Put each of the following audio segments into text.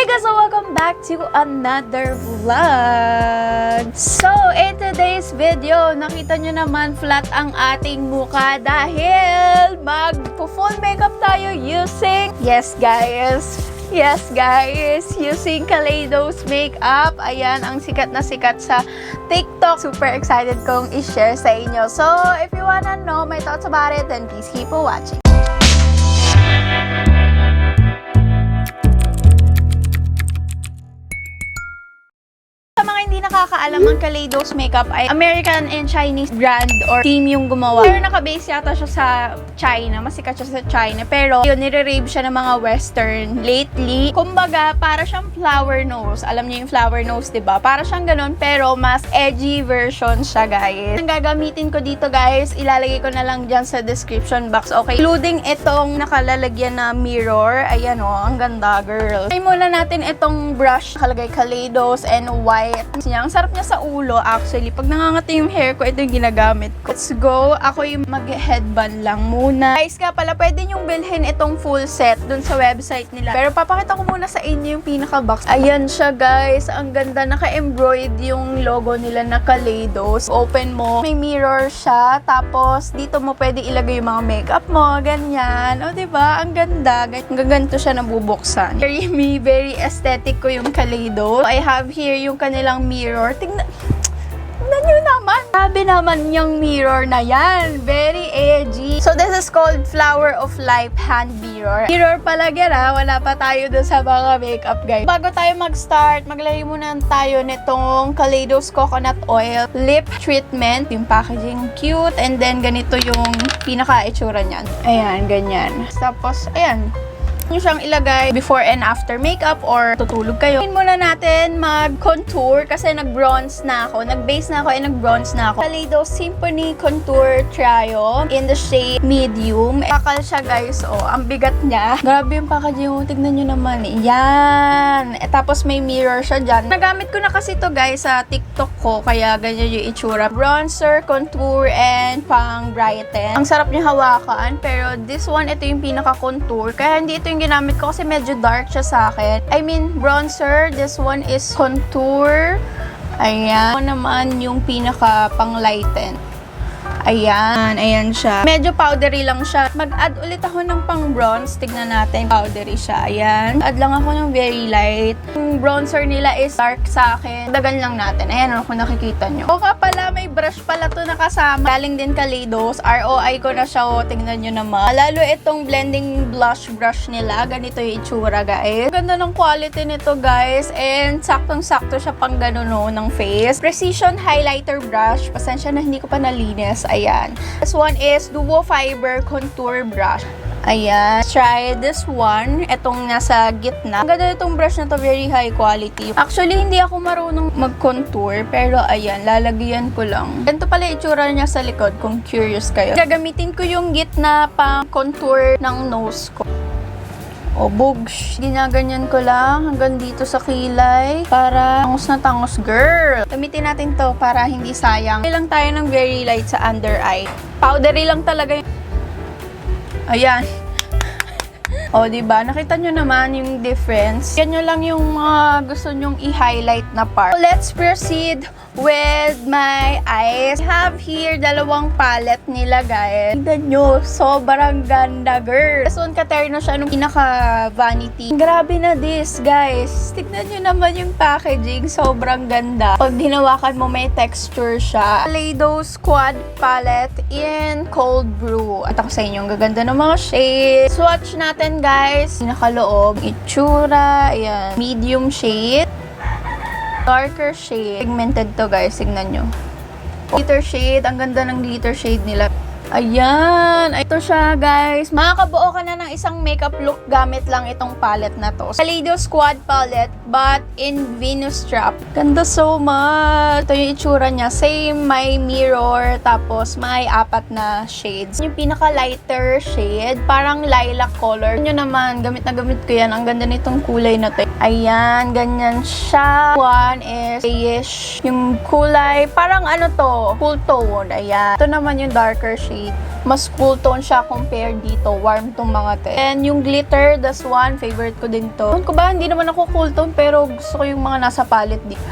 Hey guys, so welcome back to another vlog. So, in today's video, nakita nyo naman flat ang ating mukha dahil mag-full makeup tayo using, yes guys, using Kaleidos makeup. Ayan, ang sikat na sikat sa TikTok. Super excited kong i-share sa inyo. So, if you wanna know my thoughts about it, then please keep watching. Hindi nakakaalam, ang Kaleidos makeup ay American and Chinese brand or team yung gumawa. Pero nakabase yata siya sa China, masikat siya sa China. Pero yun, nire-rave siya ng mga western lately. Kumbaga, para siyang flower nose. Alam niyo yung flower nose, diba? Para siyang ganun, pero mas edgy version siya, guys. Ang gagamitin ko dito, guys, ilalagay ko na lang dyan sa description box, okay? Including itong nakalalagyan na mirror. Ayan o, ang ganda, girl. Try muna natin itong brush. Nakalagay Kaleidos and white. Ang sarap niya sa ulo, actually. Pag nangangati yung hair ko, ito yung ginagamit ko. Let's go. Ako yung mag-headband lang muna. Guys, nga pala, pwede nyong bilhin itong full set dun sa website nila. Pero papakita ko muna sa inyo yung pinaka-box. Ayan siya, guys. Ang ganda. Naka-embroid yung logo nila na Kaleidos. Open mo. May mirror siya. Tapos, dito mo pwede ilagay yung mga makeup mo. Ganyan. O, diba? Ang ganda. Ganito siya nabubuksan. Very aesthetic ko yung Kaleidos. I have here yung kanilang mirror. Tingnan nyo naman. Sabi naman yung mirror na yan. Very edgy. So, this is called Flower of Life Hand Mirror. Mirror pala gira. Wala pa tayo dun sa mga makeup, guys. Bago tayo mag-start, maglagay muna tayo nitong Kaleidos Coconut Oil Lip Treatment. Yung packaging cute. And then, ganito yung pinaka-itsura niyan. Ayan, ganyan. Tapos, ayan. Yung siyang ilagay before and after makeup or tutulog kayo. Muna natin mag-contour kasi nag-bronze na ako. Nag-base na ako and nag-bronze na ako. Kaleidos Symphony Contour Trio in the shade medium. Pakal siya, guys. Oh, ang bigat niya. Grabe yung packaging mo. Tignan nyo naman. Yan. Tapos may mirror siya dyan. Nagamit ko na kasi to, guys, sa TikTok ko. Kaya ganyan yung itsura. Bronzer, contour, and pang brighten. Ang sarap niya hawakan. Pero this one, ito yung pinaka-contour. Kaya hindi ito yung ginamit ko kasi medyo dark siya sa akin. I mean, bronzer. This one is contour. Ayan. Ito naman yung pinaka pang-lighten. Ayan. Ayan siya. Medyo powdery lang siya. Mag-add ulit ako ng pang-bronze. Tignan natin. Powdery siya. Ayan. Add lang ako ng very light. Yung bronzer nila is dark sa akin. Dagan lang natin. Ayan, kung nakikita nyo. O nga pala, may brush pala to nakasama. Galing din Kaleidos. ROI ko na siya. O, tignan nyo naman. Lalo itong blending blush brush nila. Ganito yung itsura, guys. Ganda ng quality nito, guys. And saktong-sakto siya pang ganun, no, ng face. Precision highlighter brush. Pasensya na hindi ko pa nalinis. Ayan. This one is Duo Fiber Contour Brush. Ayan. Try this one. Itong nasa gitna. Ang ganda itong brush na to. Very high quality. Actually, hindi ako marunong mag-contour. Pero ayan, lalagyan ko lang. Ganito pala itsura niya sa likod kung curious kayo. Gagamitin ko yung gitna pang contour ng nose ko. O, bugs. Ginaganyan ko lang hanggang dito sa kilay para tangos na tangos, girl. Gamitin natin to para hindi sayang. Lang tayo ng very light sa under eye. Powdery lang talaga yung... Ayan. O, diba? Nakita nyo naman yung difference. Yan nyo lang yung mga gusto nyong i-highlight na part. So, let's proceed with my eyes. I have here dalawang palette nila, guys. Tignan nyo, sobrang ganda, girl. This one, katerno siya nung pinaka-vanity. Grabe na this, guys. Tignan nyo naman yung packaging. Sobrang ganda. Pag hinawakan mo, may texture siya. Kaleidos Quad Palette in Cold Brew. At ako sa inyo, ang gaganda ng mga shades. Swatch natin, guys. Pinakaloob, itsura. Ayan. Medium shade. Darker shade. Pigmented to, guys. Tignan nyo. Glitter shade. Ang ganda ng glitter shade nila. Ayan. Ito siya, guys. Makakabuo ka na ng isang makeup look gamit lang itong palette na to. Kaleidos Quad Palette, but in Venus Trap. Ganda so much. Ito yung itsura niya. Same, may mirror, tapos may 4 na shades. Yung pinaka-lighter shade, parang lilac color. Yun naman, gamit na gamit ko yan. Ang ganda nitong kulay na to. Ayan, ganyan siya. One is grayish. Yung kulay, parang ano to, cool tone. Ayan. Ito naman yung darker shade. shade. Mas cool tone siya compared dito. Warm tong mga te. And yung glitter, this one, favorite ko din to. Ewan ko ba, hindi naman ako cool tone, pero gusto ko yung mga nasa palette dito.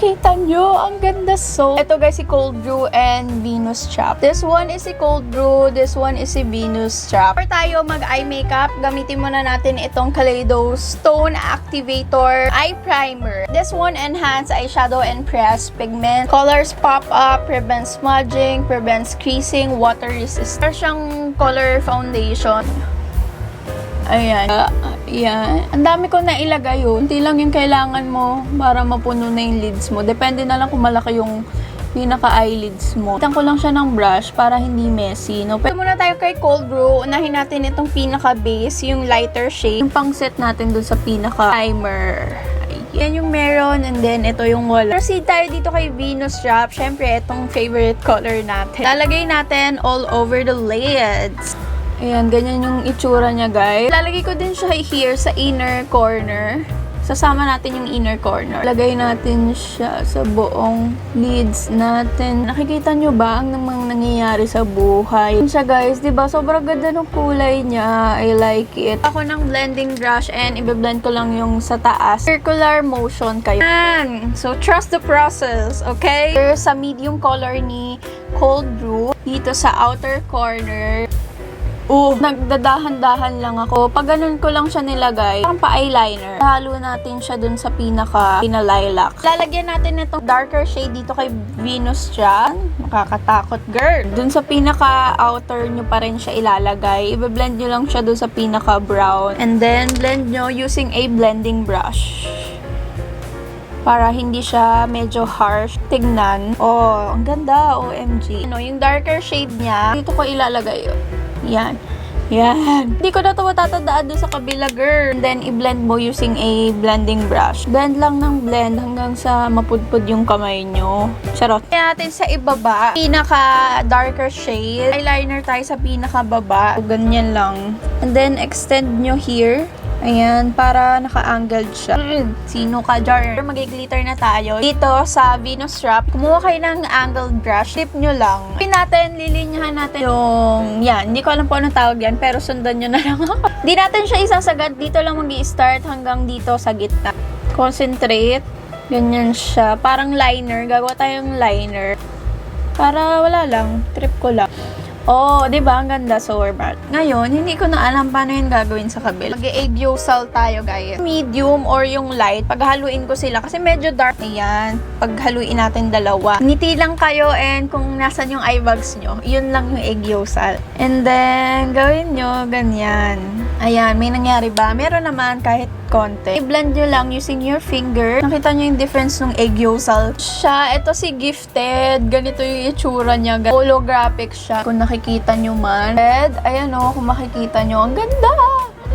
Kita nyo, ang ganda so. Ito guys, si Cold Brew and Venus Trap. This one is si Cold Brew, this one is si Venus Trap. Before tayo mag-eye makeup, gamitin muna natin itong Kaleido Stone Activator Eye Primer. This one, Enhance Eyeshadow and Press Pigment. Colors pop up, prevents smudging, prevents creasing, water resistant. Meron siyang color foundation. Ayan. Ayan. Ang dami ko na ilagay yun. Hindi lang yung kailangan mo para mapuno na yung lids mo. Depende na lang kung malaki yung pinaka-eyelids mo. Itan ko lang siya ng brush para hindi messy. No? Pero muna tayo kay Cold Brew. Unahin natin itong pinaka-base, yung lighter shade. Yung pang-set natin dun sa pinaka-primer. Yan yung meron, and then ito yung wala. Proceed tayo dito kay Venus Trap. Syempre, itong favorite color natin. Lalagay natin all over the lids. Ayan, ganyan yung itsura niya, guys. Lalagay ko din siya here sa inner corner. Sasama natin yung inner corner. Lagay natin siya sa buong lids natin. Nakikita nyo ba ang namang nangyayari sa buhay? Yun siya guys, diba? Sobrang ganda ng kulay niya. I like it. Ako ng blending brush and i-blend ko lang yung sa taas. Circular motion kayo. And, so trust the process, okay? Sa medium color ni Cold Brew, dito sa outer corner, nagdadahan-dahan lang ako. Pag ganun ko lang siya nilagay, parang pa-eyeliner. Halo natin siya dun sa pinaka-lilac. Lalagyan natin itong darker shade dito kay Venus Trap. Nakakatakot, girl. Dun sa pinaka-outer nyo pa rin siya ilalagay. I-blend nyo lang siya dun sa pinaka-brown. And then, blend nyo using a blending brush. Para hindi siya medyo harsh tignan. Oh, ang ganda. OMG. Yung darker shade niya, dito ko ilalagay yun. Yan. Yan. Hindi ko na ito matatandaan doon sa kabila, girl. And then, i-blend mo using a blending brush. Blend lang ng blend hanggang sa mapudpud yung kamay nyo. Charot. Kaya natin sa ibaba, pinaka-darker shade. Eyeliner tayo sa pinaka-baba. So, ganyan lang. And then, extend nyo here. Ayan, para naka-angled siya. Sino ka, jar? Mag-glitter na tayo. Dito sa Venus Trap, kumuha kayo ng angled brush. Tip nyo lang. Lilinyahan natin yung, yan, hindi ko alam po anong tawag yan, pero sundan nyo na lang ako. Di natin siya isasagad. Dito lang mag-i-start hanggang dito sa gitna. Concentrate. Ganyan siya. Parang liner. Gagawa tayong liner. Para wala lang. Trip ko lang. Oh, di ba? Ang ganda. So, we're back. Ngayon, hindi ko na alam paano yung gagawin sa kabila. Mag-egg yolk tayo, guys. Medium or yung light. Paghaluin ko sila kasi medyo dark. Ayan. Paghaluin natin dalawa. Ngiti lang kayo and kung nasan yung eye bags nyo, yun lang yung egg yolk. And then, gawin nyo ganyan. Ayan. May nangyari ba? Meron naman kahit konti. I-blend nyo lang using your finger. Nakita nyo yung difference ng egg yolk siya. Ito si Gifted. Ganito yung itsura niya. Holographic siya. Kung nakikita nyo man. Ayan o, kung makikita nyo. Ang ganda!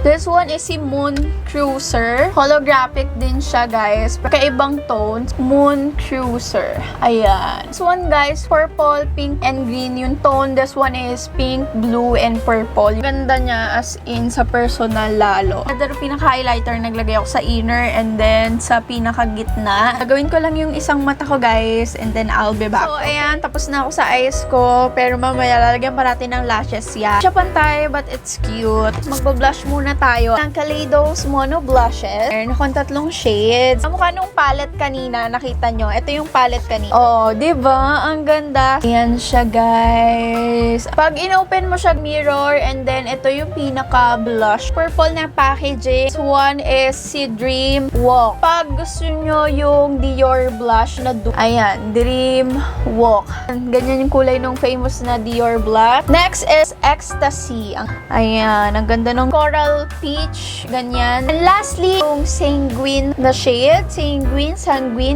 This one is si Moon Cruiser. Holographic din siya, guys. Kakaibang tones. Moon Cruiser. Ayan. This one, guys, purple, pink, and green yung tone. This one is pink, blue, and purple. Ganda niya as in sa personal lalo. Pero pinaka-highlighter naglagay ako sa inner and then sa pinaka-gitna. Gagawin ko lang yung isang mata ko, guys, and then I'll be back. So, ayan. Tapos na ako sa eyes ko. Pero mamaya, lalagyan pa natin ng lashes yan. Siya pantay, but it's cute. Magba-blush muna tayo. Ang Kaleido's Mono Blushes. Meron akong 3 shades. Mukha nung palette kanina, nakita nyo. Ito yung palette kanina. Oh, diba? Ang ganda. Ayan siya, guys. Pag inopen mo siya mirror, and then ito yung pinaka-blush. Purple na packaging. This one is si Dream Walk. Pag gusto nyo yung Dior blush na ayan, Dream Walk. Ganyan yung kulay nung famous na Dior blush. Next is Ecstasy. Ayan, ang ganda nung coral peach, ganyan. And lastly, yung sanguine na shade. Sanguine.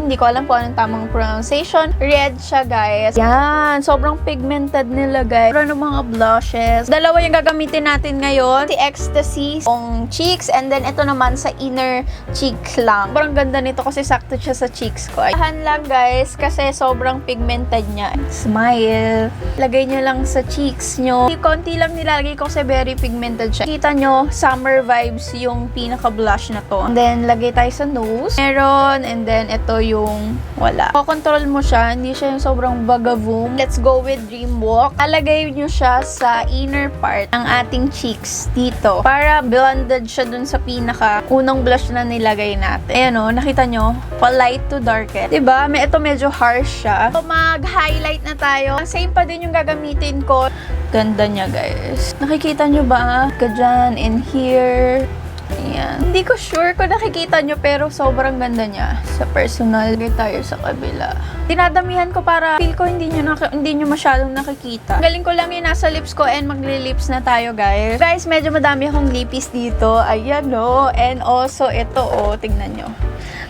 Hindi ko alam po anong tamang pronunciation. Red siya, guys. Yan. Sobrang pigmented nila, guys. Pero mga blushes. Dalawa yung gagamitin natin ngayon. Si Ecstasy, yung cheeks, and then ito naman sa inner cheek lang. Sobrang ganda nito kasi sakto siya sa cheeks ko. Tahan lang, guys, kasi sobrang pigmented niya. Smile. Lagay nyo lang sa cheeks nyo. Konti lang nilalagay ko kasi very pigmented siya. Kita nyo, sa summer vibes yung pinaka-blush na to. And then, lagay tayo sa nose. Meron, and then, ito yung wala. Control mo siya, hindi siya yung sobrang bagavoom. Let's go with Dream Walk. Alagay nyo siya sa inner part ng ating cheeks dito. Para blended siya dun sa pinaka-unang blush na nilagay natin. Ayan o, nakita nyo? Pa-light to darken. Diba? Ito medyo harsh siya. So, mag-highlight na tayo. Same pa din yung gagamitin ko. Ganda niya, guys. Nakikita nyo ba? Dyan, in here. Ayan. Hindi ko sure kung nakikita nyo, pero sobrang ganda niya. Sa personal, lagay tayo sa kabila. Dinadamihan ko para feel ko hindi nyo masyadong nakikita. Galing ko lang yung nasa lips ko and magli-lips na tayo, guys. Guys, medyo madami akong lippies dito. Ayan, no? And also, ito, tignan nyo.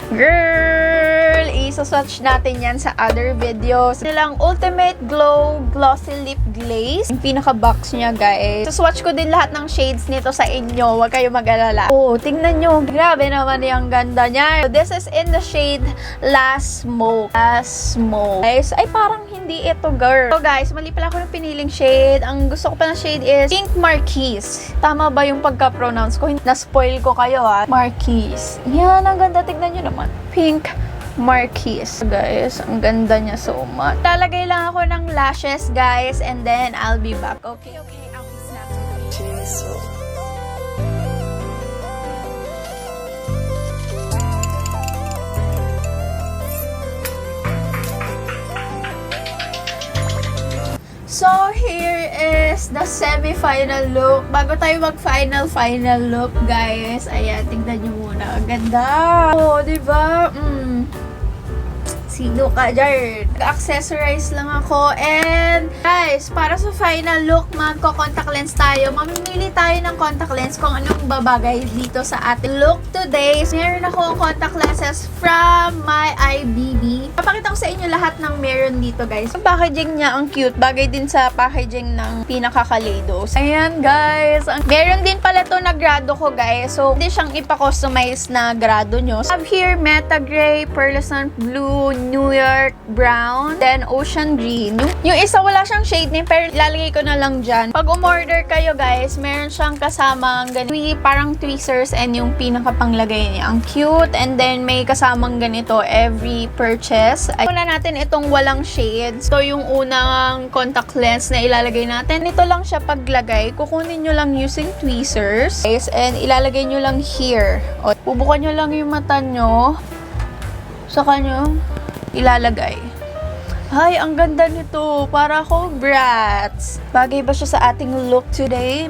Girl! Isa-swatch natin yan sa other videos. Nilang Ultimate Glow Glossy Lip Glaze. Yung pinaka-box niya, guys. Swatch ko din lahat ng shades nito sa inyo. Huwag kayo mag-alala. Tingnan nyo. Grabe naman yung ganda niya. So, this is in the shade Last Smoke. Last Smoke. Guys, ay parang hindi ito, girl. So, guys, mali pala ako ng piniling shade. Ang gusto ko pa ng shade is Pink Marquise. Tama ba yung pagka-pronounce ko? Na-spoil ko kayo, ha? Marquise. Yan, ang ganda. Tignan nyo naman. Pink Marquise. Guys, ang ganda niya so much. Lalagay lang ako ng lashes, guys, and then I'll be back. Okay, I'll be snapping. So, here is the semi-final look. Bago tayo mag-final look, guys. Ayan, tignan nyo muna. Ang ganda. Diba? Sino ka dyan? Accessorize lang ako. And, guys, para sa final look, magko-contact lens tayo. Mamimili tayo ng contact lens kung anong babagay dito sa ating look today. Meron akong contact lenses from my IBB. Papakita ko sa inyo lahat ng meron dito, guys. Yung packaging niya, ang cute. Bagay din sa packaging ng pinaka-Kaleidos. Ayan, guys. Meron din pala ito na grado ko, guys. So, hindi siyang ipa-customize na grado nyo. I have here Meta Gray, Pearlescent Blue, New York Brown, then Ocean Green. Yung isa wala siyang shade name, pero ilalagay ko na lang dyan. Pag umorder kayo, guys, meron siyang kasamang parang tweezers and yung pinakapanglagay niya. Ang cute. And then, may kasamang ganito every purchase. Ay, una natin itong walang shades. So, yung unang contact lens na ilalagay natin, ito lang siya paglagay. Kukunin nyo lang using tweezers. Guys, and ilalagay nyo lang here. O, bubukan nyo lang yung mata nyo. Saka nyo ilalagay. Ay, ang ganda nito. Para akong brats. Bagay ba siya sa ating look today?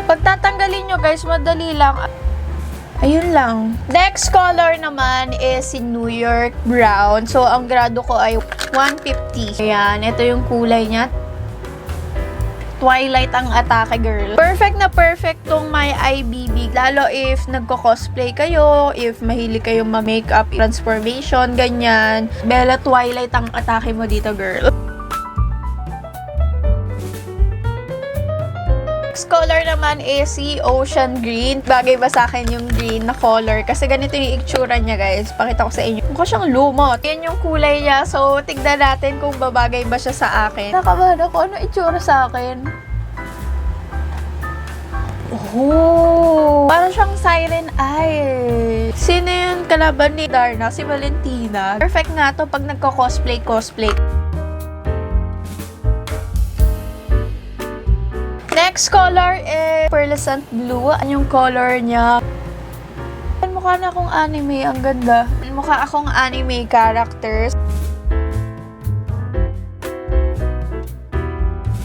Pagtatanggalin nyo, guys, madali lang. Ayun lang. Next color naman is si New York Brown. So, ang grado ko ay 150. Ayan, ito yung kulay niya. Twilight ang atake, girl. Perfect na perfect tong my IBB. Lalo if nagko-cosplay kayo, if mahilig kayong ma-makeup, transformation, ganyan. Bella Twilight ang atake mo dito, girl. Next color naman is si Ocean Green. Bagay ba sa akin yung green na color? Kasi ganito yung itsura niya, guys. Pakita ko sa inyo. Mukha siyang lumot. Yan yung kulay niya. So, tignan natin kung babagay ba siya sa akin. Nakabahan ako. Ano itsura sa akin? Oh! Parang siyang siren eye. Sino yung kalaban ni Darna? Si Valentina. Perfect nga to pag nagko-cosplay. Next color is Pearlescent Blue. Ano yung color niya? Mukha na akong anime. Ang ganda. Mukha akong anime characters.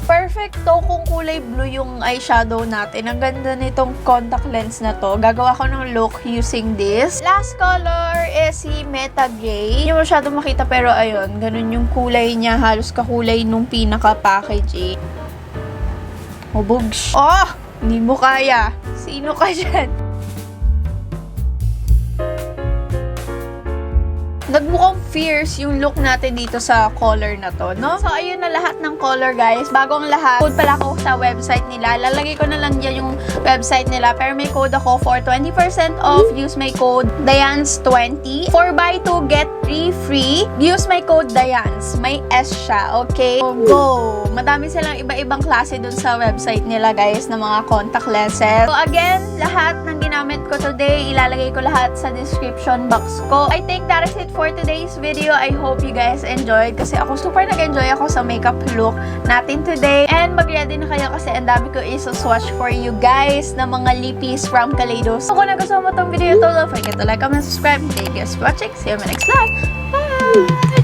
Perfect to kung kulay blue yung eyeshadow natin. Ang ganda nitong contact lens na to. Gagawa ko ng look using this. Last color is si Meta Gray. Hindi masyado makita pero ayun. Ganun yung kulay niya. Halos kakulay nung pinaka-packaging. Bugs. Oh! Hindi mo kaya. Sino ka dyan? nagmukhang fierce yung look natin dito sa color na to, no? So, ayun na lahat ng color, guys. Bago ang lahat, code pala ako sa website nila. Lalagay ko na lang dyan yung website nila. Pero may code ako for 20% off. Use my code DIANS20. 4x2, get 3 free. Use my code DIANS. May S siya, okay? So, go! Madami silang iba-ibang klase dun sa website nila, guys, na mga contact lenses. So, again, lahat ng ginamit ko today, ilalagay ko lahat sa description box ko. I think that is it for today's video. I hope you guys enjoyed kasi ako super nag-enjoy ako sa makeup look natin today. And mag-ready na kayo kasi ang dami ko i-swatch for you guys na mga lippies from Kaleidos. So, kung nagustuhan mo tong video ito, don't forget to like, comment, subscribe. Thank you guys for watching. See you in my next vlog. Bye!